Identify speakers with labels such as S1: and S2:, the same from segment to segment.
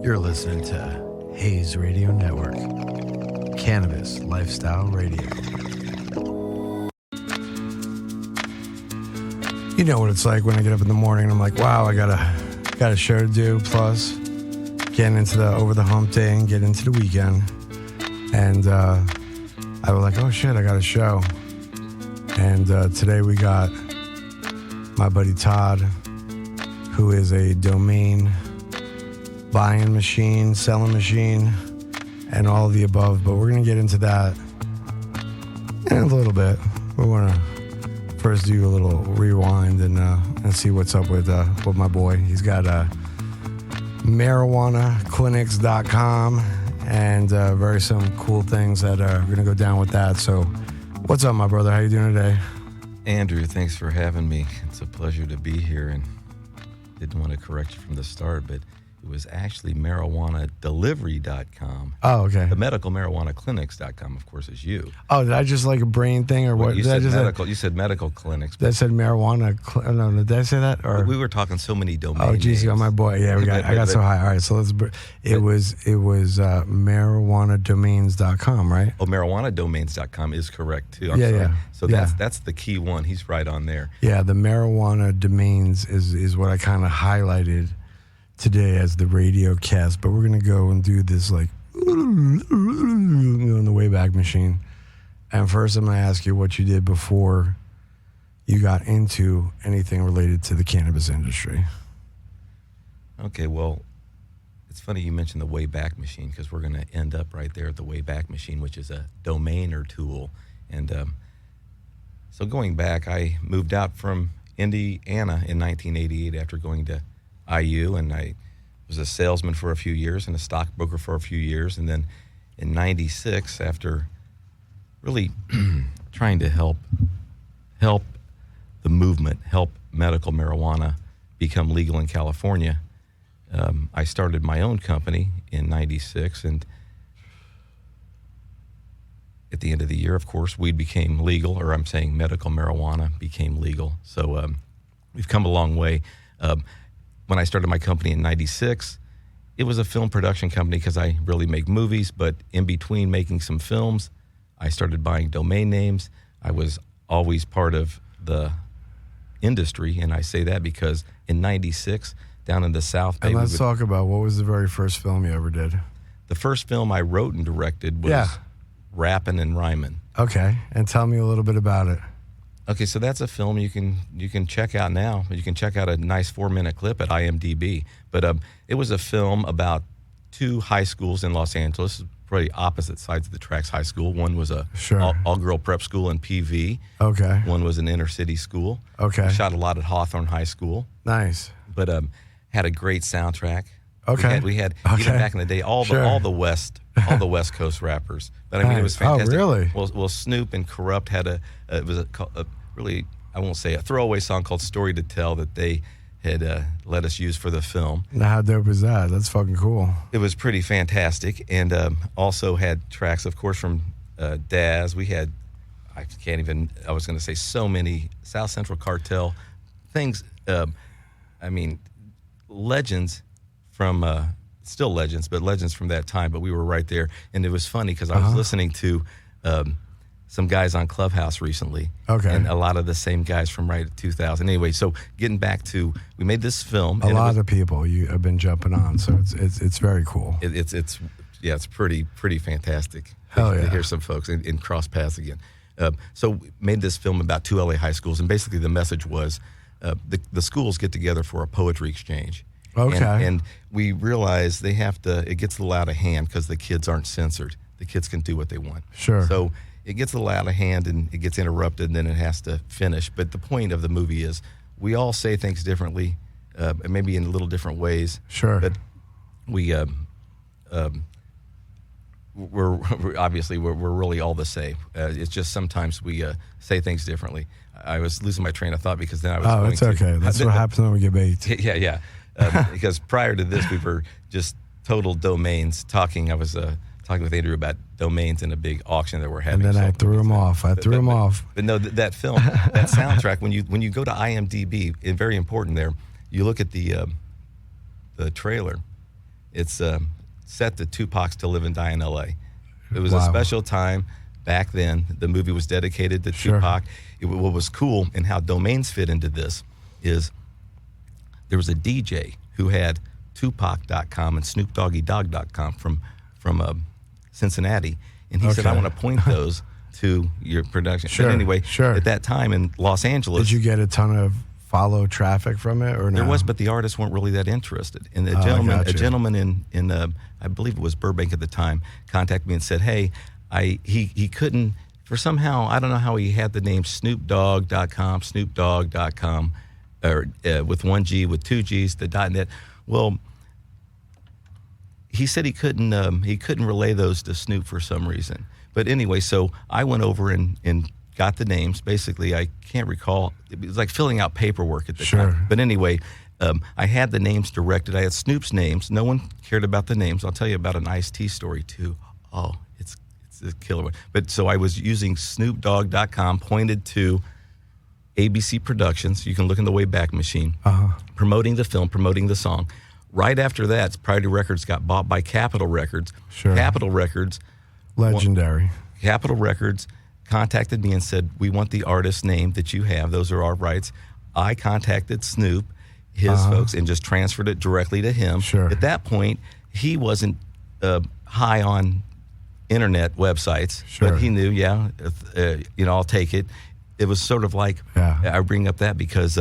S1: You're listening to Haze Radio Network, Cannabis Lifestyle Radio. You know what it's like when I get up in the morning and I'm like, wow, I got a show to do, plus getting into the over the hump day and get into the weekend. And I was like, oh shit, I got a show. And today we got my buddy Todd, who is a domain buying machine, selling machine, and all of the above. But we're going to get into that in a little bit. We want to first do a little rewind and see what's up with my boy. He's got marijuanaclinics.com and very some cool things that are going to go down with that. So what's up, my brother? How you doing today?
S2: Andrew, thanks for having me. It's a pleasure to be here, and didn't want to correct you from the start, but it was actually marijuanadelivery.com.
S1: Oh, okay.
S2: The medicalmarijuanaclinics.com, of course, is you.
S1: Oh, did I just like a brain thing or what?
S2: You said medical. You said medical clinics.
S1: That said marijuana. No, did I say that? Or
S2: we were talking so many domain
S1: Oh, geez, you got my boy. Yeah, I got so high. All right, so let's. It was marijuanadomains.com, right?
S2: Oh, marijuanadomains.com is correct too.
S1: Yeah.
S2: So that's the key one. He's right on there.
S1: Yeah, the marijuana domains is what I kind of highlighted today as the radio cast, but we're going to go and do this like on the Wayback Machine. And first I'm going to ask you what you did before you got into anything related to the cannabis industry.
S2: Okay, well, it's funny you mentioned the Wayback Machine because we're going to end up right there at the Wayback Machine, which is a domainer tool. And so going back, I moved out from Indiana in 1988 after going to IU, and I was a salesman for a few years and a stockbroker for a few years. And then in 96, after really trying to help the movement, help medical marijuana become legal in California, I started my own company in 96. And at the end of the year, of course, weed became legal, or I'm saying medical marijuana became legal. So we've come a long way. When I started my company in 96, it was a film production company because I really make movies, but in between making some films, I started buying domain names. I was always part of the industry, and I say that because in 96, down in the South Bay...
S1: And let's talk about, what was the very first film you ever did?
S2: The first film I wrote and directed was Rappin' and Rhymin'.
S1: Okay, and tell me a little bit about it.
S2: Okay, so that's a film you can check out now. You can check out a nice 4-minute clip at IMDb. But it was a film about two high schools in Los Angeles, probably opposite sides of the tracks high school. One was a all-girl prep school in PV. Okay. One was an inner-city school. Okay. We shot a lot at Hawthorne High School.
S1: Nice.
S2: But had a great soundtrack.
S1: Okay.
S2: We had even back in the day, all the West Coast rappers. But I mean, it was fantastic.
S1: Oh, really?
S2: Well, Snoop and Corrupt had a really, I won't say a throwaway song called "Story to Tell" that they had let us use for the film.
S1: Now, how dope is that? That's fucking cool.
S2: It was pretty fantastic, and also had tracks, of course, from Daz. We had, I was going to say so many South Central Cartel things. I mean, legends from still legends, but legends from that time. But we were right there, and it was funny because I was listening to some guys on Clubhouse recently, and a lot of the same guys from right at 2000. Anyway, so getting back to, we made this film.
S1: A lot of people you have been jumping on, so it's very cool.
S2: It's pretty fantastic.
S1: Hell yeah.
S2: To hear some folks and cross paths again. So we made this film about two LA high schools, and basically the message was the schools get together for a poetry exchange.
S1: Okay.
S2: And we realized it gets a little out of hand because the kids aren't censored. The kids can do what they want.
S1: Sure.
S2: So it gets a little out of hand and it gets interrupted and then it has to finish. But the point of the movie is we all say things differently, maybe in little different ways.
S1: Sure.
S2: But we're obviously really all the same. It's just sometimes we say things differently. I was losing my train of thought because then I was going
S1: it's okay. That's what happens when we get baked.
S2: Yeah. Because prior to this, we were just total domains talking. I was talking with Andrew about domains in a big auction that we're having.
S1: And then I threw him off. But
S2: no, that film, that soundtrack, when you go to IMDb, it's very important there. You look at the trailer. It's set to Tupac's To Live and Die in L.A. It was a
S1: Wow.
S2: special time back then. The movie was dedicated to
S1: Sure.
S2: Tupac. What was cool and how domains fit into this is there was a DJ who had Tupac.com and SnoopDoggyDogg.com from Cincinnati, and he said, "I want to point those to your production."
S1: Sure,
S2: But anyway,
S1: sure.
S2: at that time in Los Angeles,
S1: Did you get a ton of follow traffic from it, or no?
S2: there was, but the artists weren't really that interested. And
S1: Oh,
S2: a gentleman in I believe it was Burbank at the time, contacted me and said, "Hey, he couldn't for somehow, I don't know how he had the name SnoopDogg.com, or with one G, with two G's, the .net." Well, he said he couldn't relay those to Snoop for some reason. But anyway, so I went over and got the names. Basically, I can't recall. It was like filling out paperwork at the time. But anyway, I had the names directed. I had Snoop's names. No one cared about the names. I'll tell you about an Ice-T story too. Oh, it's a killer one. But so I was using SnoopDogg.com, pointed to ABC Productions. You can look in the Wayback Machine, promoting the film, promoting the song. Right after that, Priority Records got bought by Capitol Records.
S1: Sure.
S2: Capitol Records,
S1: legendary.
S2: Capitol Records contacted me and said, "We want the artist name that you have. Those are our rights." I contacted Snoop, his folks, and just transferred it directly to him.
S1: Sure.
S2: At that point, he wasn't high on internet websites,
S1: Sure.
S2: but he knew, I'll take it. It was sort of like, I bring up that because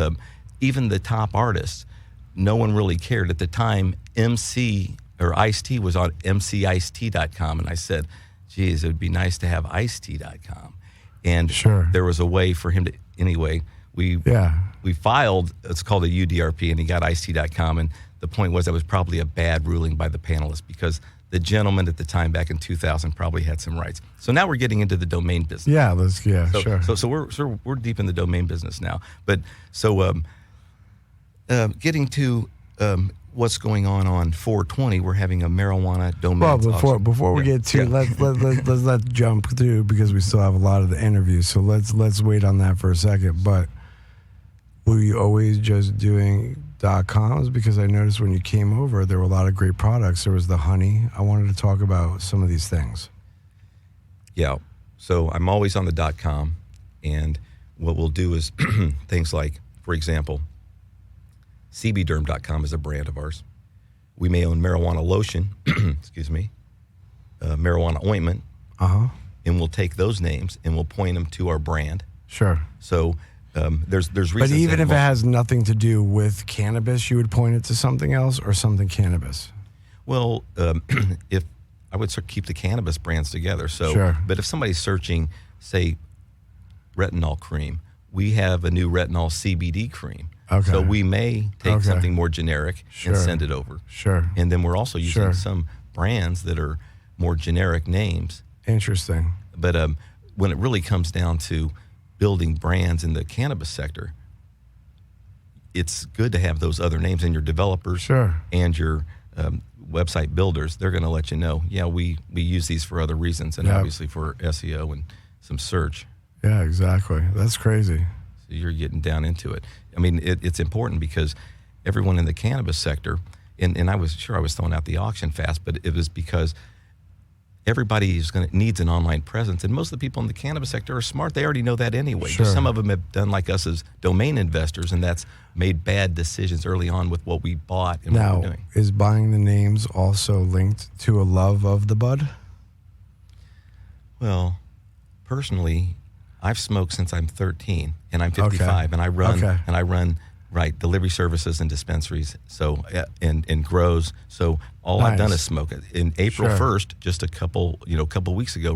S2: even the top artists, no one really cared. At the time, MC or Ice-T was on mcice.com, and I said, geez, it would be nice to have ice-t.com. And there was a way for him to, anyway, we filed, it's called a UDRP, and he got ice-t.com, and the point was that was probably a bad ruling by the panelists because the gentleman at the time back in 2000 probably had some rights. So now we're getting into the domain business. So we're deep in the domain business now. But so getting to what's going on 420, we're having a marijuana domain.
S1: Well, before we get to let's jump through because we still have a lot of the interviews. So let's wait on that for a second. But were you always just doing .coms? Because I noticed when you came over, there were a lot of great products. There was the honey. I wanted to talk about some of these things.
S2: Yeah. So I'm always on the .com, and what we'll do is things like, for example, cbderm.com is a brand of ours. We may own marijuana lotion, marijuana ointment, and we'll take those names and we'll point them to our brand.
S1: Sure.
S2: So there's reasons.
S1: But even if it has nothing to do with cannabis, you would point it to something else or something cannabis?
S2: Well, if I would keep the cannabis brands together. So, but if somebody's searching, say, retinol cream, we have a new retinol CBD cream.
S1: Okay.
S2: So we may take something more generic and send it over. And then we're also using some brands that are more generic names.
S1: Interesting.
S2: But when it really comes down to building brands in the cannabis sector, it's good to have those other names, and your developers and your website builders, they're going to let you know, we use these for other reasons, and obviously for SEO and some search.
S1: Yeah, exactly. That's crazy.
S2: So you're getting down into it. I mean, it's important because everyone in the cannabis sector, and I was throwing out the auction fast, but it was because everybody needs an online presence, and most of the people in the cannabis sector are smart. They already know that anyway. Some of them have done like us as domain investors, and that's made bad decisions early on with what we bought and what we're doing.
S1: Is buying the names also linked to a love of the bud?
S2: Well, personally, I've smoked since I'm 13, and I'm 55, and I run delivery services and dispensaries, so and grows. So all I've done is smoke it. In April 1st, just a couple weeks ago,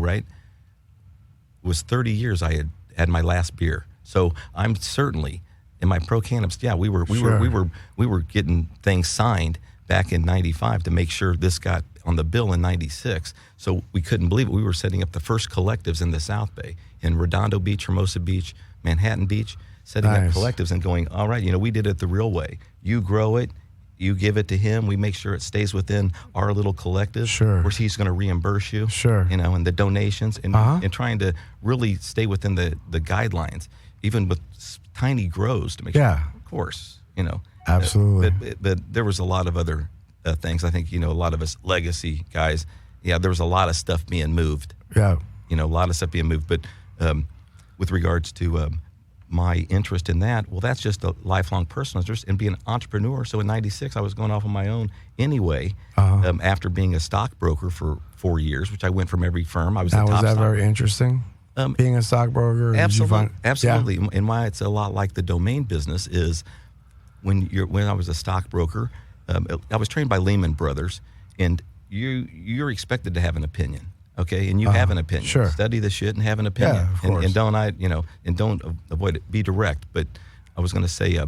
S2: was 30 years I had my last beer. So I'm certainly in my pro cannabis. Yeah, we were getting things signed back in '95 to make sure this got on the bill in '96. So we couldn't believe it. We were setting up the first collectives in the South Bay, in Redondo Beach, Hermosa Beach, Manhattan Beach, setting up collectives and going, all right, we did it the real way. You grow it, you give it to him, we make sure it stays within our little collective, where he's going to reimburse you, and the donations, and trying to really stay within the guidelines, even with tiny grows to make sure, of course,
S1: Absolutely.
S2: But there was a lot of other things. I think, a lot of us legacy guys, there was a lot of stuff being moved.
S1: Yeah.
S2: A lot of stuff being moved. But with regards to my interest in that, well, that's just a lifelong personal interest and being an entrepreneur. So in 96, I was going off on my own anyway, after being a stockbroker for 4 years, which I went from every firm. I was
S1: now,
S2: the top
S1: was that
S2: stockbroker.
S1: very interesting? Being a stockbroker?
S2: Absolutely.
S1: Yeah.
S2: And why it's a lot like the domain business is when I was a stockbroker, I was trained by Lehman Brothers, and you're expected to have an opinion. Okay, and you have an opinion.
S1: Sure.
S2: Study the shit and have an opinion.
S1: Yeah, of course.
S2: And don't avoid it. Be direct. But I was going to say,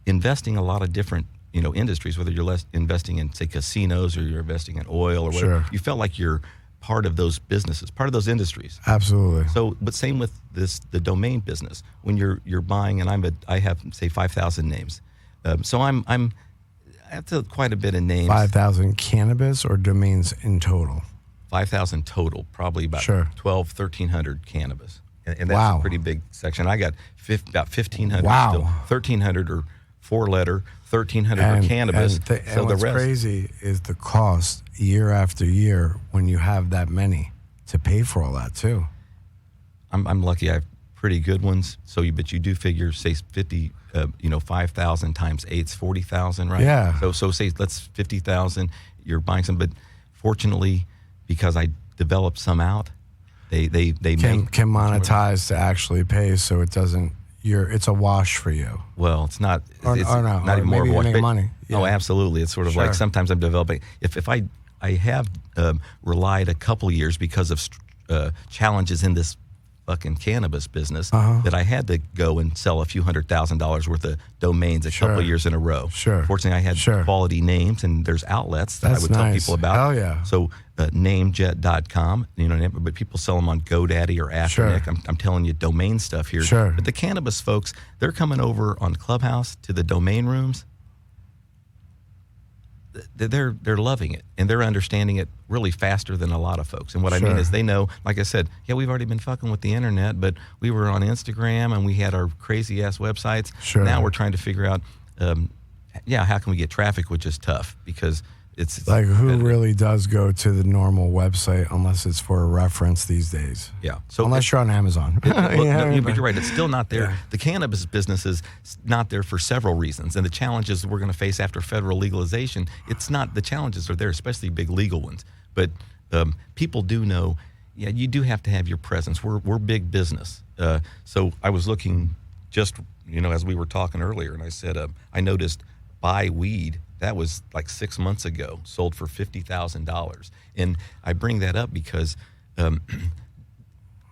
S2: investing a lot of different industries, whether you're investing in, say, casinos or you're investing in oil or whatever, you felt like you're part of those businesses, part of those industries.
S1: Absolutely.
S2: So, but same with the domain business. When you're buying, and I have say 5,000 names. So I have quite a bit of names.
S1: 5,000 cannabis or domains in total?
S2: 5,000 total, probably about 1,300 cannabis. And that's a pretty big section. I got about 1,500 still. 1,300 or 4-letter, 1,300 are cannabis.
S1: And what's crazy is the cost year after year when you have that many to pay for all that too.
S2: I'm lucky I have pretty good ones. But you do figure, say 50, 5,000 times 8's 40,000, right?
S1: Yeah.
S2: So say that's 50,000. You're buying some, but fortunately, because I developed some out, they
S1: can monetize to actually pay, so it doesn't. It's a wash for you.
S2: Well, it's not. It's
S1: not
S2: even more of a wash.
S1: Make money. Yeah.
S2: Oh, absolutely. It's sort of like sometimes I'm developing. If I have relied a couple years because of challenges in this fucking cannabis business that I had to go and sell a few $100,000 worth of domains a couple of years in a row.
S1: Sure.
S2: Fortunately, I had quality names, and there's outlets that I would tell people about.
S1: Hell yeah.
S2: So namejet.com, but people sell them on GoDaddy or Afternic. I'm telling you domain stuff here.
S1: Sure.
S2: But the cannabis folks, they're coming over on Clubhouse to the domain rooms. They're loving it, and they're understanding it really faster than a lot of folks. And what I mean is they know, like I said, we've already been fucking with the internet, but we were on Instagram and we had our crazy ass websites.
S1: Sure.
S2: Now we're trying to figure out, how can we get traffic, which is tough because it's
S1: like who really does go to the normal website unless it's for a reference these days?
S2: Yeah. So
S1: unless you're on Amazon.
S2: But you're right. It's still not there. Yeah. The cannabis business is not there for several reasons, and the challenges we're going to face after federal legalization. It's not. The challenges are there, especially big legal ones. But people do know. Yeah, you do have to have your presence. We're big business. So I was looking just as we were talking earlier, and I said I noticed buy weed. That was like 6 months ago, sold for $50,000. And I bring that up because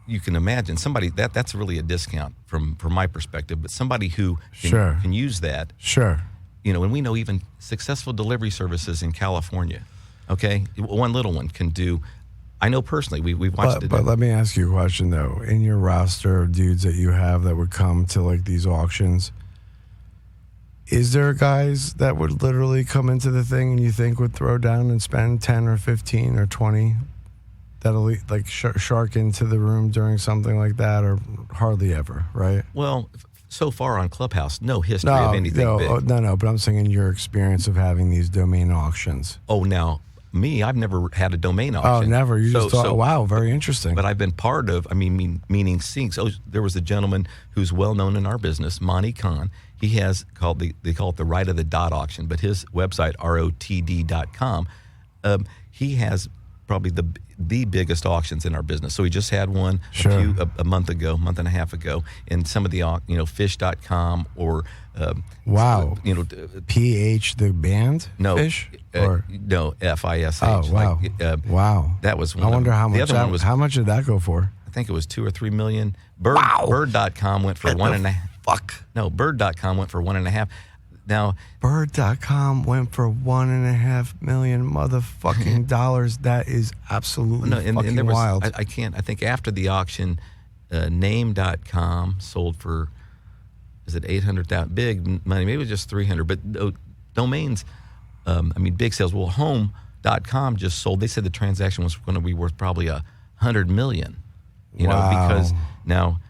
S2: you can imagine somebody, that's really a discount from my perspective, but somebody who can use that.
S1: Sure.
S2: And we know even successful delivery services in California, okay? One little one can do, I know personally, we've watched it.
S1: But let me ask you a question, though. In your roster of dudes that you have that would come to like these auctions, is there guys that would literally come into the thing and you think would throw down and spend 10 or 15 or 20 that'll like shark into the room during something like that, or hardly ever, right?
S2: Well, so far on Clubhouse, no history of anything big.
S1: No, but I'm saying in your experience of having these domain auctions.
S2: Oh, now, me, I've never had a domain auction.
S1: Oh, never. You just thought, wow, very interesting.
S2: But I've been part of, meaning seeing. So there was a gentleman who's well known in our business, Monty Khan. He has they call it the Right of the Dot auction, but his website, rotd.com, he has probably the biggest auctions in our business. So he just had one a month and a half ago, and some of the fish.com or
S1: wow, PH the band?
S2: No,
S1: Fish?
S2: No, FISH.
S1: Oh, wow. Wow.
S2: That was one.
S1: I wonder how much.
S2: The other one was,
S1: how much did that go for?
S2: I think it was $2 or $3 million. Bird.com went for $1.5.
S1: Fuck.
S2: No, Bird.com went for $1.5. Now,
S1: Bird.com went for $1.5 million motherfucking dollars. That is absolutely fucking wild.
S2: I think after the auction, Name.com sold for, is it 800,000? Big money. Maybe it was just 300. But domains, big sales. Well, Home.com just sold. They said the transaction was going to be worth probably $100 million. Because now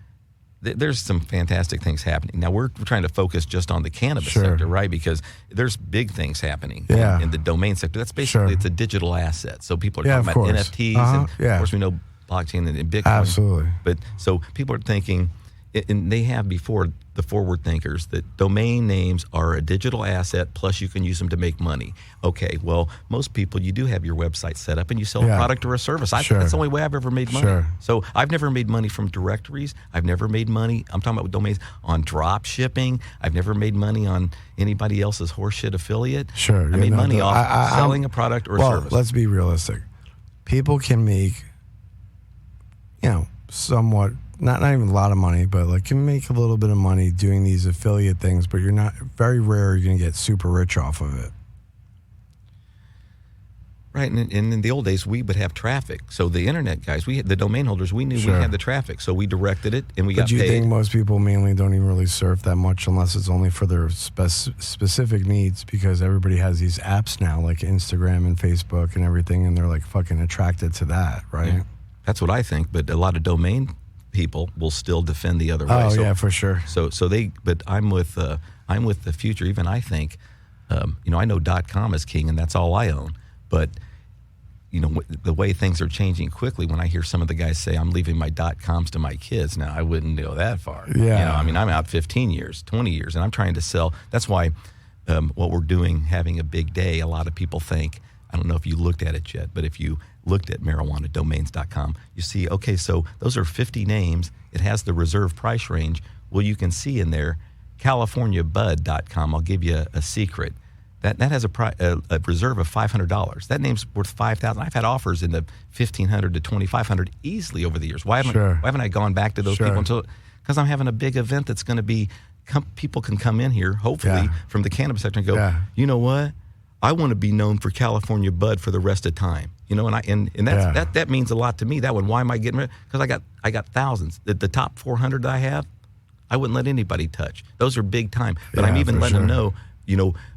S2: there's some fantastic things happening. Now, we're trying to focus just on the cannabis sector, right? Because there's big things happening in the domain sector. That's basically, it's a digital asset. So people are talking about NFTs, and of course we know blockchain and Bitcoin.
S1: Absolutely.
S2: But so people are thinking, and they have before, the forward thinkers, that domain names are a digital asset, plus you can use them to make money. Okay, well, most people, you do have your website set up and you sell a product or a service. I think that's the only way I've ever made money. So I've never made money from directories. I've never made money, I'm talking about domains, on drop shipping. I've never made money on anybody else's horseshit affiliate. I made money off selling a product or a service.
S1: Let's be realistic. People can make, somewhat, not even a lot of money, but like can make a little bit of money doing these affiliate things, but you're not, very rare you're going to get super rich off of it.
S2: Right, and in the old days, we would have traffic. So the internet guys, the domain holders, we knew we had the traffic, so we directed it and we got paid.
S1: But you think most people mainly don't even really surf that much unless it's only for their specific needs, because everybody has these apps now, like Instagram and Facebook and everything, and they're like fucking attracted to that, right?
S2: Yeah. That's what I think, but a lot of domain people will still defend the other way.
S1: Oh, yeah, for sure.
S2: But I'm with the future. Even I think, I know .com is king, and that's all I own. But the way things are changing quickly, when I hear some of the guys say I'm leaving my .coms to my kids, now I wouldn't go that far.
S1: Yeah.
S2: I'm out 15 years, 20 years, and I'm trying to sell. That's why what we're doing, having a big day, a lot of people think, I don't know if you looked at it yet, but if you looked at marijuanadomains.com, you see, okay, so those are 50 names. It has the reserve price range. Well, you can see in there, CaliforniaBud.com. I'll give you a secret. That has a reserve of $500. That name's worth $5,000. I've had offers in the $1,500 to $2,500 easily over the years. Why haven't I gone back to those people until? Because I'm having a big event that's going to be. People can come in here, hopefully, from the cannabis sector and go, you know what? I want to be known for California Bud for the rest of time. And that means a lot to me. That one. Why am I getting rid? Because I got thousands. The top 400 that I have, I wouldn't let anybody touch. Those are big time. But I'm even letting them know.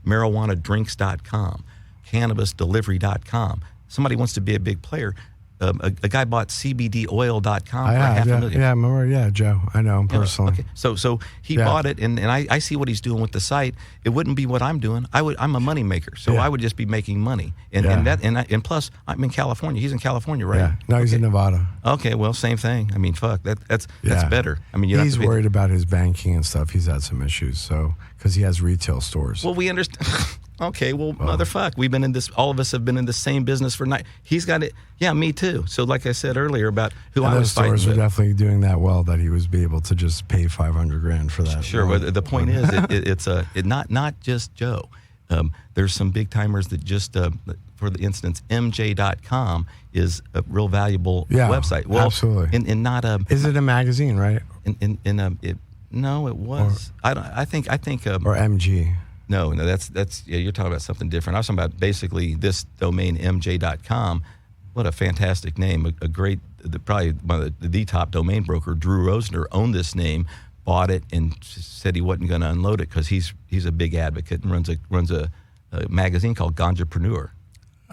S2: Marijuanadrinks.com, cannabisdelivery.com. Somebody wants to be a big player. A guy bought CBDoil.com for $500,000.
S1: Yeah, I remember. Joe. I know him personally.
S2: Okay. So he bought it, and I see what he's doing with the site. It wouldn't be what I'm doing. I'm a money maker, so I would just be making money. And plus, I'm in California. He's in California, right?
S1: Yeah. No, he's in Nevada.
S2: Okay, well, same thing. I mean, fuck, that's better. I mean,
S1: he's worried about his banking and stuff. He's had some issues, because he has retail stores.
S2: Well, we understand. Okay, well, motherfuck, we've been in this. All of us have been in the same business for night. He's got it. Yeah, me too. So, like I said earlier about who I was fighting with.
S1: Those stores were definitely doing that well. That he was be able to just pay $500,000 for that.
S2: Sure. Well, the point is, it's not just Joe. There's some big timers that just, for the instance, MJ.com is a real valuable website. Well,
S1: absolutely.
S2: And not a.
S1: Is it a magazine, right?
S2: No, it was. I think.
S1: Or MG.
S2: No, that's you're talking about something different. I was talking about basically this domain, MJ.com. What a fantastic name. A great, probably one of the top domain broker, Drew Rosner, owned this name, bought it, and said he wasn't going to unload it because he's a big advocate and runs a magazine called Ganjapreneur.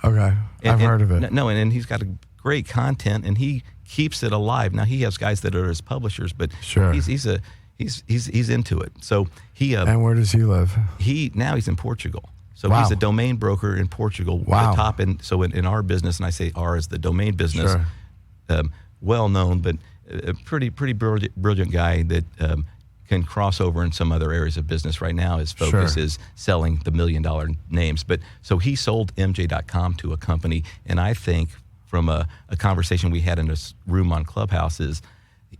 S1: Okay, I've heard of it.
S2: No, and he's got a great content, and he keeps it alive. Now, he has guys that are his publishers, but he's into it. So he
S1: and where does he live?
S2: Now he's in Portugal. So he's a domain broker in Portugal.
S1: Wow.
S2: The top in our business, and I say our is the domain business. Well known, but a pretty brilliant guy that can cross over in some other areas of business. Right now, his focus is selling the $1 million names. But so he sold MJ.com to a company, and I think from a conversation we had in this room on Clubhouse is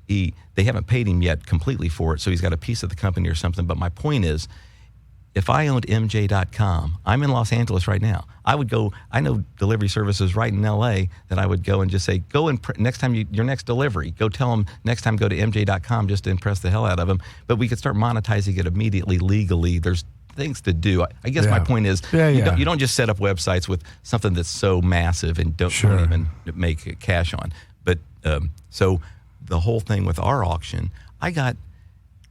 S2: they haven't paid him yet completely for it, so he's got a piece of the company or something. But my point is, if I owned MJ.com, I'm in Los Angeles right now. I would go, I know delivery services right in LA that I would go and just say, go and next time your next delivery, go tell them next time go to MJ.com just to impress the hell out of them. But we could start monetizing it immediately, legally. There's things to do. I guess my point is, you don't just set up websites with something that's so massive and don't even make cash on. But so the whole thing with our auction, I got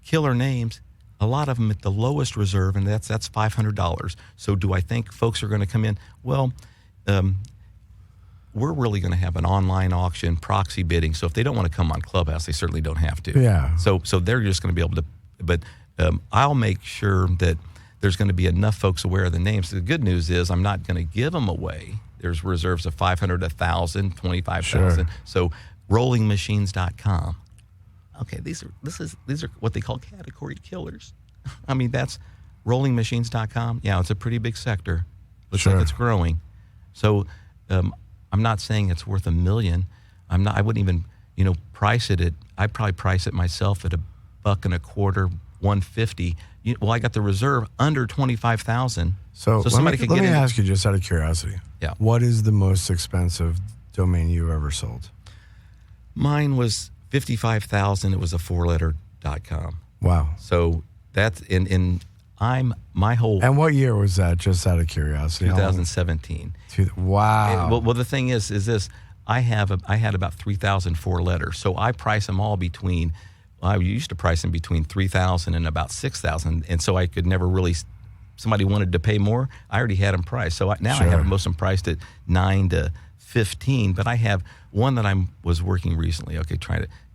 S2: killer names, a lot of them at the lowest reserve, and that's $500. So do I think folks are going to come in? Well, we're really going to have an online auction, proxy bidding. So if they don't want to come on Clubhouse, they certainly don't have to.
S1: Yeah.
S2: So they're just going to be able to. But I'll make sure that there's going to be enough folks aware of the names. The good news is I'm not going to give them away. There's reserves of 500, 1,000, 25,000.
S1: Sure.
S2: So rollingmachines.com. Okay, these are what they call category killers. I mean, that's rollingmachines.com. Yeah, it's a pretty big sector. Looks like it's growing. So I'm not saying it's worth $1 million. I wouldn't even, price it at. I'd probably price it myself at $1.25, $1.50. Well, I got the reserve under 25,000.
S1: So
S2: somebody could get in.
S1: Let me ask you, just out of curiosity.
S2: Yeah.
S1: What is the most expensive domain you've ever sold?
S2: Mine was $55,000. It was a 4letter.com.
S1: Wow.
S2: So that's my whole.
S1: And what year was that? Just out of curiosity.
S2: 2017.
S1: Wow.
S2: Well, the thing is this: I had about 3,000 4-letters. So I price them all between. I used to price them between 3,000 and about 6,000, and so I could never really. Somebody wanted to pay more, I already had them priced. So now I have most of them priced at 9 to 15. But I have one that I was working recently. Okay,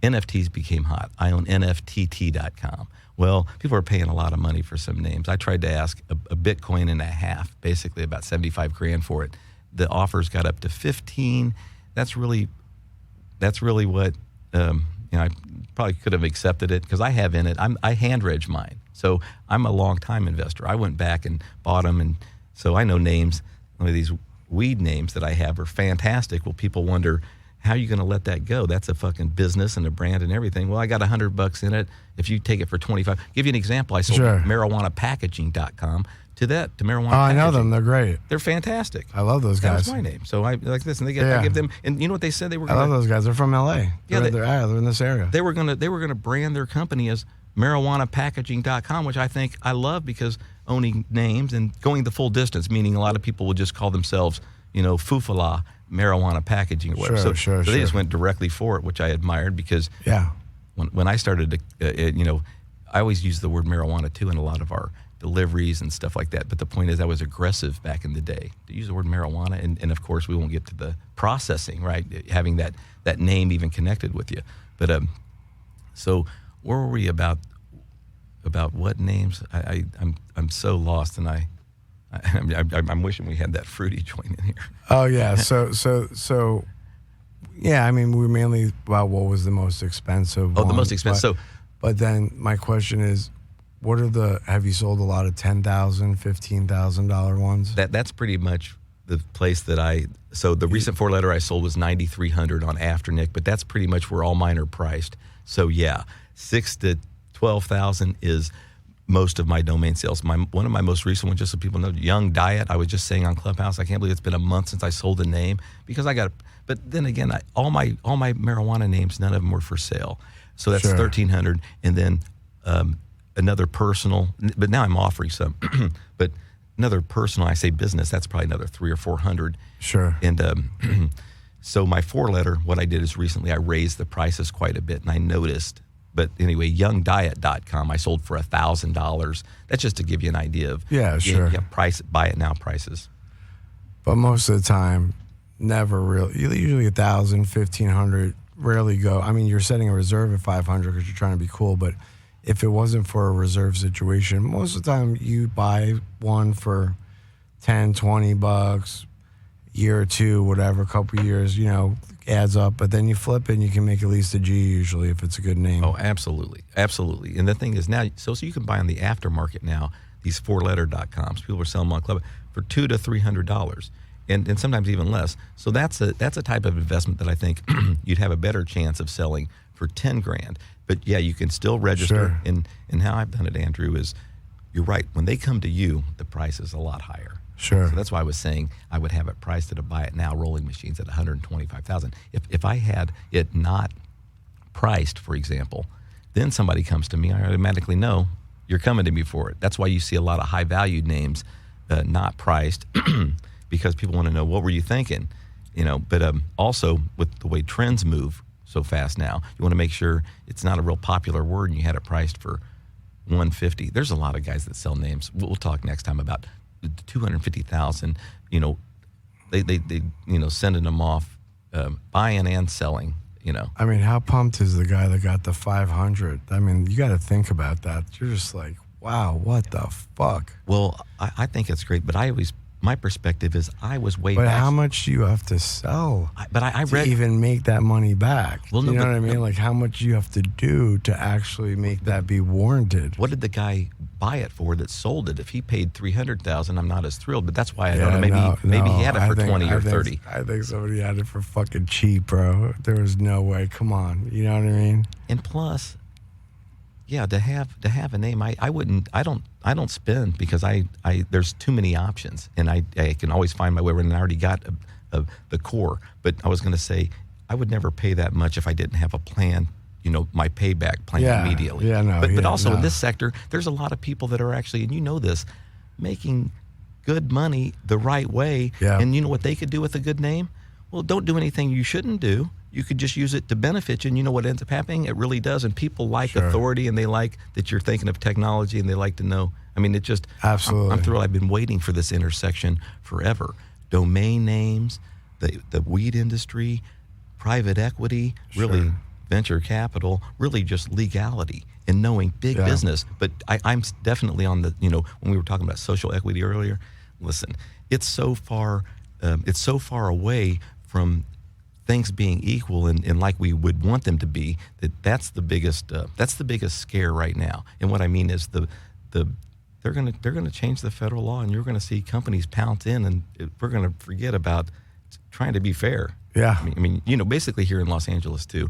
S2: NFTs became hot. I own NFTT.com. Well, people are paying a lot of money for some names. I tried to ask a Bitcoin and a half, basically about 75 grand for it. The offers got up to 15. That's really what. I probably could have accepted it because I have in it. I hand reg mine, so I'm a long time investor. I went back and bought them, and so I know names. One of these weed names that I have are fantastic. Well, people wonder how are you going to let that go? That's a fucking business and a brand and everything. Well, I got $100 in it. If you take it for 25, give you an example. I sold marijuanapackaging.com to marijuana.
S1: Oh, I know them. They're great.
S2: They're fantastic.
S1: I love those guys.
S2: That's my name. So I like this, and I give them. And you know what they said they were?
S1: I love those guys. They're from LA.
S2: Yeah,
S1: they're in this area.
S2: They were gonna brand their company as marijuanapackaging.com, which I love because owning names and going the full distance, meaning a lot of people will just call themselves, Fufala marijuana packaging or whatever. So they just went directly for it, which I admired because when I started to, I always use the word marijuana too in a lot of our deliveries and stuff like that. But the point is I was aggressive back in the day to use the word marijuana. And of course, we won't get to the processing, right? Having that name even connected with you. But so where were we about what names? I'm so lost, and I'm wishing we had that fruity joint in here.
S1: Oh yeah. So yeah, I mean, we're mainly about what was the most expensive.
S2: The most expensive.
S1: But then my question is, have you sold a lot of $10,000, $15,000 ones?
S2: That's pretty much the place that so the recent 4-letter I sold was 9,300 on Afternic, but that's pretty much where all mine are priced. So yeah, 6,000 to 12,000 is most of my domain sales. One of my most recent ones, just so people know, Young Diet. I was just saying on Clubhouse, I can't believe it's been a month since I sold a name because but then again, all my marijuana names, none of them were for sale. So that's 1,300, and then another personal, but now I'm offering some, but another personal, I say business, that's probably another 300 or 400.
S1: Sure.
S2: And so my 4-letter, what I did is recently I raised the prices quite a bit, and I noticed, but anyway, youngdiet.com, I sold for $1,000. That's just to give you an idea of buy it now prices.
S1: But most of the time, never really, usually 1,000, 1,500, rarely go. I mean, you're setting a reserve at 500 because you're trying to be cool, but if it wasn't for a reserve situation, most of the time you buy one for $10, $20, year or two, whatever, a couple years, adds up. But then you flip it and you can make at least a G usually if it's a good name.
S2: Oh, absolutely. Absolutely. And the thing is now, so you can buy on the aftermarket now, these 4letter.coms. People are selling them on Club for $200 to $300. And sometimes even less. So that's a type of investment that I think you'd have a better chance of selling for 10 grand. But yeah, you can still register.
S1: Sure.
S2: And how I've done it, Andrew, is you're right. When they come to you, the price is a lot higher.
S1: Sure.
S2: So that's why I was saying I would have it priced at a buy it now rolling machines at $125,000. If I had it not priced, for example, then somebody comes to me, I automatically know you're coming to me for it. That's why you see a lot of high valued names not priced because people want to know, what were you thinking? But also with the way trends move so fast now, you want to make sure it's not a real popular word and you had it priced for $150. There's a lot of guys that sell names. We'll talk next time about 250,000, they sending them off, buying and selling.
S1: I mean, how pumped is the guy that got the 500? I mean, you got to think about that. You're just like, wow, what the fuck?
S2: Well, I think it's great, but my perspective is I was way
S1: But
S2: back.
S1: how much do you have to sell
S2: I read,
S1: to even make that money back?
S2: Well, no,
S1: you know
S2: but-
S1: what I mean? Like, how much you have to do to actually make that be warranted?
S2: what did the guy buy it for that sold it? If he paid $300,000, I'm not as thrilled. But that's why I don't know. Maybe he had it for 20 or 30.
S1: I think somebody had it for fucking cheap, bro. There was no way. Come on, you know what I mean?
S2: And plus, yeah, to have a name, I don't spend because I there's too many options, and I can always find my way around. And I already got the core. But I was going to say I would never pay that much if I didn't have a plan. My payback plan immediately.
S1: Yeah, no.
S2: But also in this sector, there's a lot of people that are actually, and you know this, making good money the right way.
S1: Yeah.
S2: And you know what they could do with a good name? Well, don't do anything you shouldn't do. You could just use it to benefit you, and you know what ends up happening? It really does. And people like authority, and they like that you're thinking of technology, and they like to know. I mean, it just
S1: absolutely.
S2: I'm thrilled. I've been waiting for this intersection forever. Domain names, the weed industry, private equity, really venture capital, really just legality and knowing big business. But I'm definitely on the, when we were talking about social equity earlier, listen, it's so far away from things being equal and like we would want them to be, that's the biggest scare right now. And what I mean is they're gonna change the federal law, and you're gonna see companies pounce in, and we're gonna forget about trying to be fair.
S1: Yeah.
S2: I mean, basically here in Los Angeles too,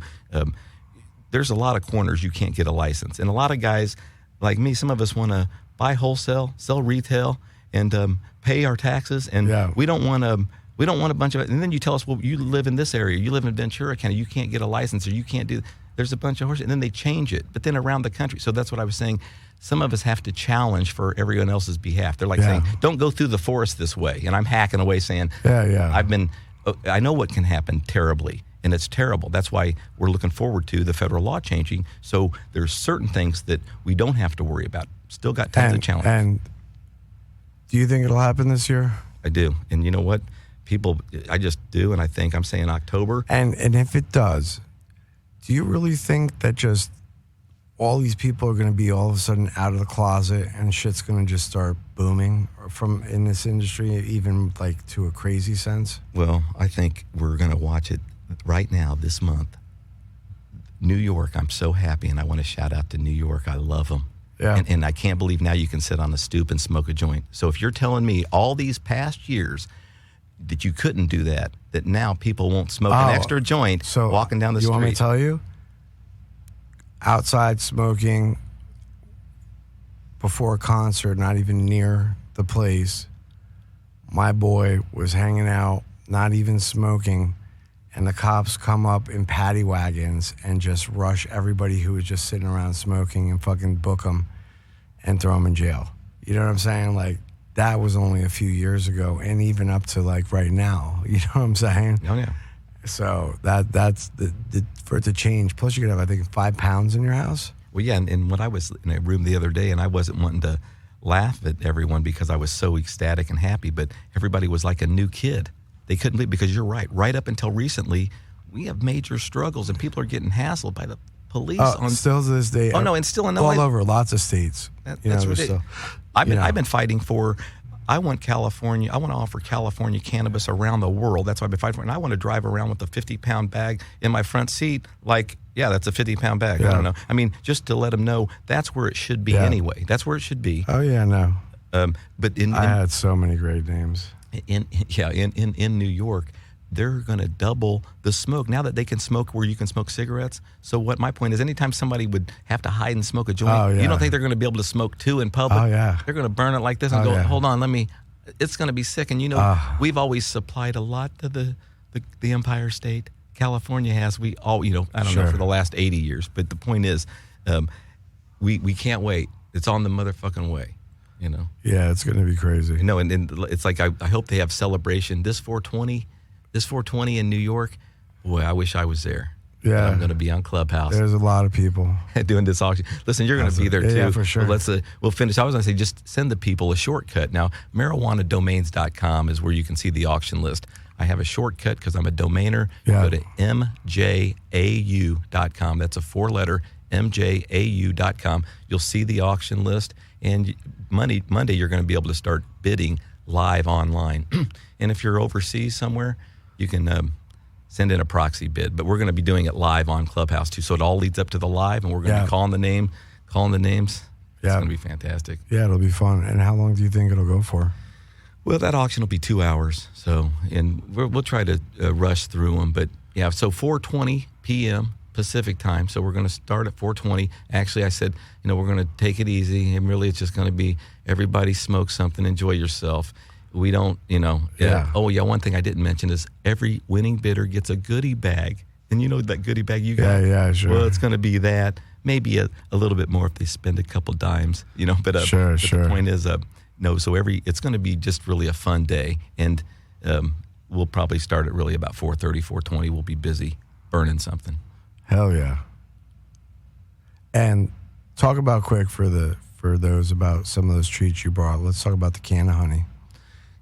S2: there's a lot of corners you can't get a license, and a lot of guys like me, some of us want to buy wholesale, sell retail, and pay our taxes, and we don't want a bunch of it. And then you tell us, well, you live in this area, you live in Ventura County, you can't get a license, or you can't do. There's a bunch of horses, and then they change it. But then around the country, so that's what I was saying. Some of us have to challenge for everyone else's behalf. They're like saying, "Don't go through the forest this way," and I'm hacking away saying, I know what can happen terribly, and it's terrible. That's why we're looking forward to the federal law changing. So there's certain things that we don't have to worry about. Still got tons of challenges.
S1: And do you think it'll happen this year?
S2: I do. And you know what? I just do, and I think I'm saying October.
S1: And if it does, do you really think that just all these people are going to be all of a sudden out of the closet and shit's going to just start booming from in this industry, even like to a crazy sense?
S2: Well, I think we're going to watch it right now this month. New York, I'm so happy, and I want to shout out to New York. I love them.
S1: Yeah.
S2: And I can't believe now you can sit on a stoop and smoke a joint. So if you're telling me all these past years that you couldn't do that now people won't smoke an extra joint walking down the street.
S1: You want me to tell you? Outside smoking before a concert, not even near the place. My boy was hanging out, not even smoking, and the cops come up in paddy wagons and just rush everybody who was just sitting around smoking and fucking book them and throw them in jail. You know what I'm saying? Like, that was only a few years ago, and even up to like right now. You know what I'm saying?
S2: Oh yeah.
S1: So that's for it to change. Plus, you could have, I think, 5 pounds in your house.
S2: Well, yeah, and when I was in a room the other day, and I wasn't wanting to laugh at everyone because I was so ecstatic and happy, but everybody was like a new kid. They couldn't believe, because you're right. Right up until recently, we have major struggles, and people are getting hassled by the police.
S1: Still to this day.
S2: Oh no, and still in
S1: all over lots of states.
S2: That's ridiculous. I've been fighting for. I want California. I want to offer California cannabis around the world. That's what I've been fighting for. And I want to drive around with a 50-pound bag in my front seat. Like, yeah, that's a 50-pound bag. Yeah. I don't know. I mean, just to let them know that's where it should be anyway. That's where it should be.
S1: Oh yeah, no.
S2: But
S1: I had so many great names.
S2: In New York, they're going to double the smoke now that they can smoke where you can smoke cigarettes. So what my point is, anytime somebody would have to hide and smoke a joint, you don't think they're going to be able to smoke 2 in public?
S1: Oh, yeah.
S2: They're going to burn it like this and go, hold on, it's going to be sick. And we've always supplied a lot to the Empire State. California has, I don't know, for the last 80 years. But the point is, we can't wait. It's on the motherfucking way.
S1: Yeah, it's going to be crazy.
S2: And it's like, I hope they have celebration. This 420 in New York, boy, I wish I was there.
S1: Yeah.
S2: I'm going to be on Clubhouse.
S1: There's a lot of people
S2: doing this auction. Listen, you're going to be there too.
S1: Yeah, for sure.
S2: Well, we'll finish. I was going to say, just send the people a shortcut. Now, marijuanadomains.com is where you can see the auction list. I have a shortcut because I'm a domainer.
S1: Yeah.
S2: Go to mjau.com. That's a 4-letter, mjau.com. You'll see the auction list. And Monday, you're going to be able to start bidding live online. And if you're overseas somewhere, you can send in a proxy bid. But we're going to be doing it live on Clubhouse too. So it all leads up to the live, and we're going to be calling the names. It's going to be fantastic.
S1: Yeah, it'll be fun. And how long do you think it'll go for?
S2: Well, that auction will be 2 hours. And we'll try to rush through them. But yeah, so 4:20 p.m. Pacific time. So we're going to start at 4:20. Actually, I said, we're going to take it easy. And really, it's just going to be everybody smoke something, enjoy yourself. We don't, one thing I didn't mention is every winning bidder gets a goodie bag. And that goodie bag you got?
S1: Yeah, sure.
S2: Well, it's going to be that. Maybe a little bit more if they spend a couple dimes, But
S1: sure.
S2: The point is, so it's going to be just really a fun day. And we'll probably start at really about 4:30, 4:20. We'll be busy burning something.
S1: Hell yeah. And talk about quick for those about some of those treats you brought. Let's talk about the Can of Honey.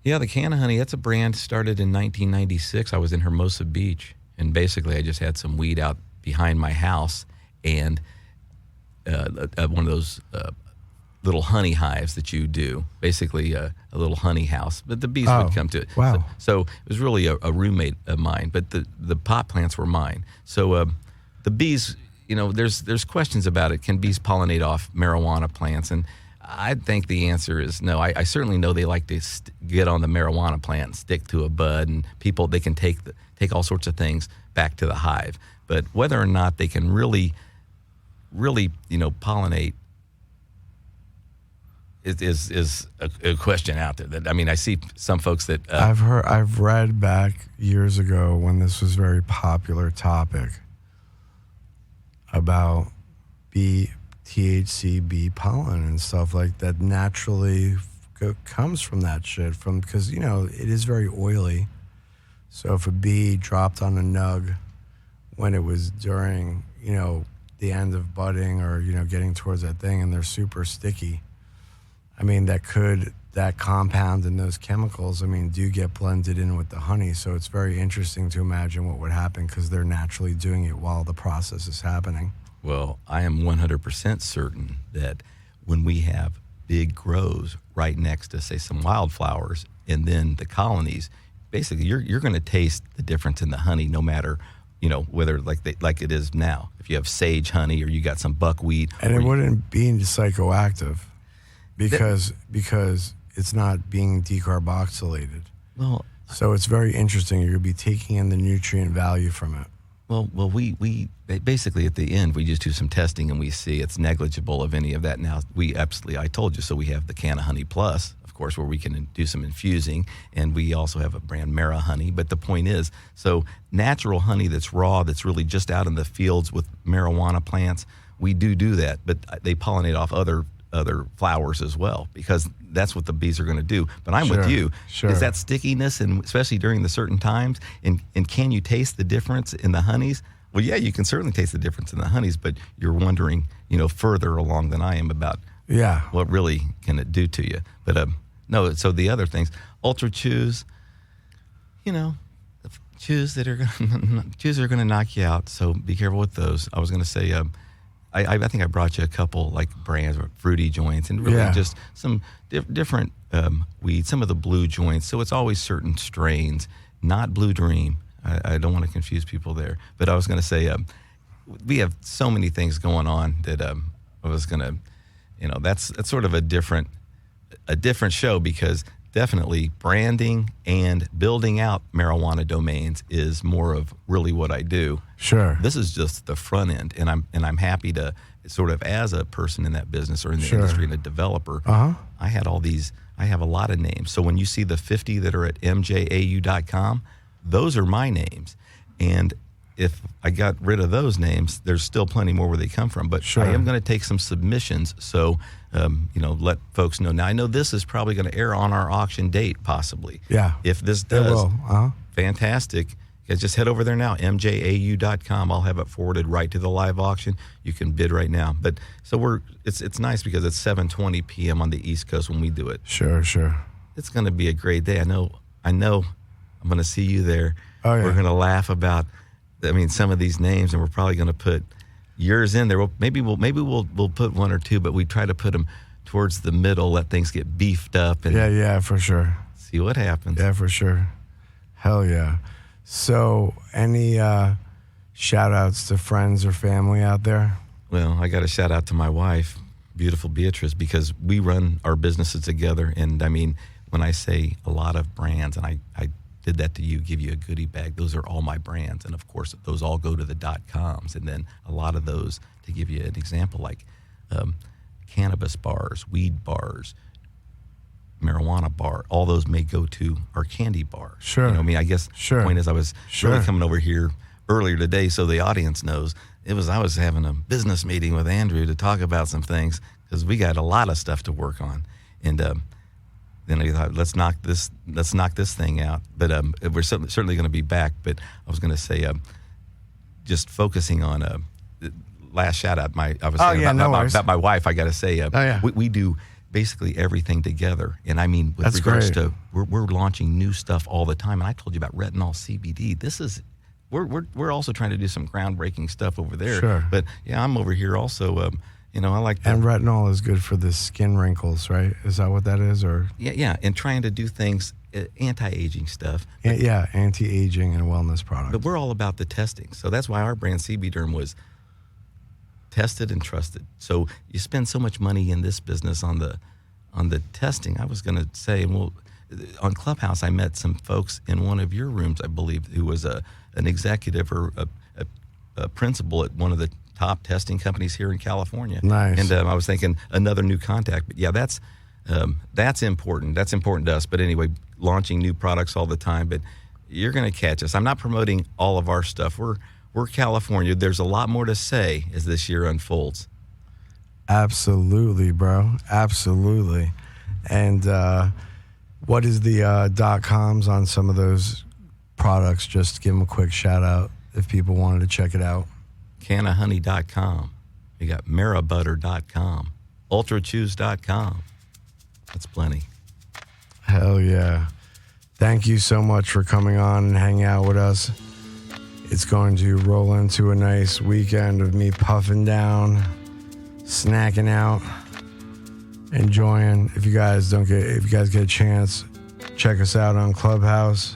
S2: Yeah, the Can of Honey, that's a brand started in 1996. I was in Hermosa Beach, and basically I just had some weed out behind my house and one of those little honey hives that you do, basically a little honey house. But the bees would come to it.
S1: Wow.
S2: So it was really a roommate of mine, but the pot plants were mine. So the bees, there's questions about it. Can bees pollinate off marijuana plants? And I think the answer is no. I certainly know they like to get on the marijuana plant and stick to a bud, and people, they can take all sorts of things back to the hive. But whether or not they can really, pollinate is a question out there. That I see some folks that
S1: I've read back years ago when this was a very popular topic about THC bee pollen and stuff like that naturally comes from that shit because it is very oily. So if a bee dropped on a nug when it was during the end of budding or getting towards that thing and they're super sticky, that compound and those chemicals do get blended in with the honey. So it's very interesting to imagine what would happen because they're naturally doing it while the process is happening.
S2: Well, I am 100% certain that when we have big grows right next to, say, some wildflowers and then the colonies, basically you're going to taste the difference in the honey no matter, whether like it is now. If you have sage honey or you got some buckwheat.
S1: And it wouldn't be psychoactive because it's not being decarboxylated.
S2: Well,
S1: so it's very interesting. You're going to be taking in the nutrient value from it.
S2: Well, we basically at the end we just do some testing and we see it's negligible of any of that. Now I told you, so we have the Can of Honey Plus, of course, where we can do some infusing, and we also have a brand Mara Honey. But the point is, so natural honey that's raw, that's really just out in the fields with marijuana plants, we do that, but they pollinate off other flowers as well because that's what the bees are going to do. But I'm with you.
S1: Sure.
S2: Is that stickiness, and especially during the certain times, and can you taste the difference in the honeys? Well, yeah, you can certainly taste the difference in the honeys, but you're wondering, further along than I am about what really can it do to you. But no, so the other things, ultra chews, chews that are going to knock you out. So be careful with those. I was going to say, I think I brought you a couple like brands or fruity joints and really just some different weeds, some of the blue joints. So it's always certain strains, not Blue Dream. I don't want to confuse people there. But I was going to say we have so many things going on that I was going to, that's sort of a different show because definitely branding and building out marijuana domains is more of really what I do.
S1: Sure.
S2: This is just the front end, and I'm happy to sort of, as a person in that business or in the industry and a developer, I have a lot of names. So when you see the 50 that are at mjau.com, those are my names. And if I got rid of those names, there's still plenty more where they come from. But I am going to take some submissions, so let folks know. Now, I know this is probably going to air on our auction date, possibly.
S1: Yeah.
S2: If this does,
S1: it will.
S2: fantastic, guys just head over there now, mjau.com. I'll have it forwarded right to the live auction. You can bid right now. But so it's nice because it's 7:20 p.m. on the East Coast when we do it.
S1: Sure.
S2: It's going to be a great day. I know. I'm going to see you there.
S1: Oh, yeah.
S2: We're going to laugh about, some of these names, and we're probably going to put yours in there. Maybe we'll put one or two, but we try to put them towards the middle, let things get beefed up. And
S1: yeah, for sure.
S2: See what happens.
S1: Yeah, for sure. Hell yeah. So, any shout outs to friends or family out there?
S2: Well, I got a shout out to my wife, beautiful Beatrice, because we run our businesses together. And when I say a lot of brands, and I did that to you, give you a goodie bag, those are all my brands. And of course, those all go to the .coms. And then a lot of those, to give you an example, like cannabis bars, weed bars, marijuana bar, all those may go to our candy bars.
S1: Sure.
S2: I guess the point is I was really coming over here earlier today so the audience knows. I was having a business meeting with Andrew to talk about some things because we got a lot of stuff to work on. And then I thought, let's knock this thing out. But we're certainly going to be back. But I was going to say, just focusing on last shout out. About my wife. I got to say, we do basically everything together. And with
S1: That's
S2: regards
S1: great.
S2: to we're launching new stuff all the time. And I told you about retinol CBD. This is we're also trying to do some groundbreaking stuff over there.
S1: Sure.
S2: But yeah, I'm over here also. I like that.
S1: And retinol is good for the skin wrinkles, right? Is that what that is? Or
S2: yeah, and trying to do things, anti-aging stuff.
S1: Yeah, anti-aging and wellness products.
S2: But we're all about the testing. So that's why our brand CB Derm was tested and trusted. So you spend so much money in this business on the testing. I was going to say, on Clubhouse, I met some folks in one of your rooms, I believe, who was an executive or a principal at one of the top testing companies here in California.
S1: Nice.
S2: And I was thinking another new contact. But yeah, that's important. That's important to us. But anyway, launching new products all the time. But you're going to catch us. I'm not promoting all of our stuff. We're California. There's a lot more to say as this year unfolds.
S1: Absolutely, bro. Absolutely. And what is the .coms on some of those products? Just give them a quick shout out if people wanted to check it out.
S2: Cannahoney.com. We got Marabutter.com. Ultrachews.com. That's plenty.
S1: Hell yeah. Thank you so much for coming on and hanging out with us. It's going to roll into a nice weekend of me puffing down, snacking out, enjoying. If you guys get a chance, check us out on Clubhouse.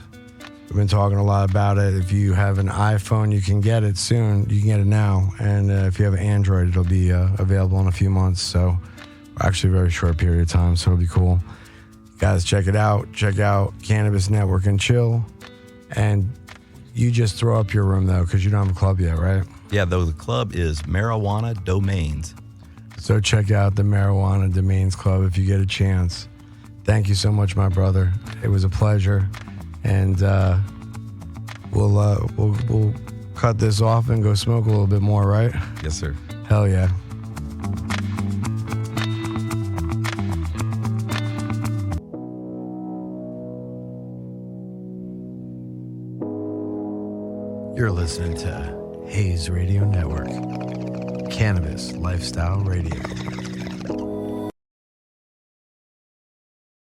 S1: We've been talking a lot about it. If you have an iPhone, you can get it soon. You can get it now. And if you have an Android, it'll be available in a few months. So actually a very short period of time. So it'll be cool. Guys, check it out. Check out Cannabis Network and Chill. And you just throw up your room, though, because you don't have a club yet, right?
S2: Yeah, though the club is Marijuana Domains.
S1: So check out the Marijuana Domains Club if you get a chance. Thank you so much, my brother. It was a pleasure. And we'll cut this off and go smoke a little bit more, right?
S2: Yes, sir.
S1: Hell yeah. You're listening to Haze Radio Network, Cannabis Lifestyle Radio.